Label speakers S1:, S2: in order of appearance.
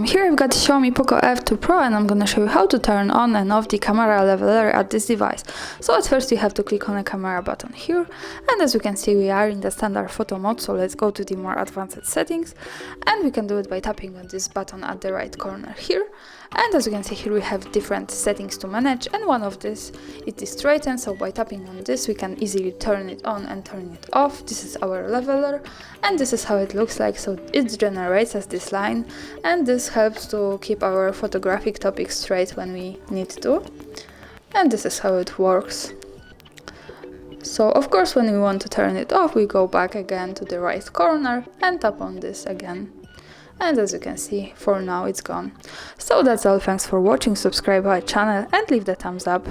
S1: Here I've got XIAOMI Poco F2 Pro, and I'm gonna show you how to turn on and off the camera leveler at this device. So at first you have to click on the camera button here, and as you can see we are in the standard photo mode, so let's go to the more advanced settings, and we can do it by tapping on this button at the right corner here. And as you can see here we have different settings to manage, and one of this is the straighten, so by tapping on this we can easily turn it on and turn it off. This is our leveler, and this is how it looks like. So it generates as this line, and this helps to keep our photographic topic straight when we need to. And this is how it works. So of course when we want to turn it off, we go back again to the right corner and tap on this again. And as you can see, for now it's gone. So that's all, thanks for watching, subscribe our channel and leave the thumbs up.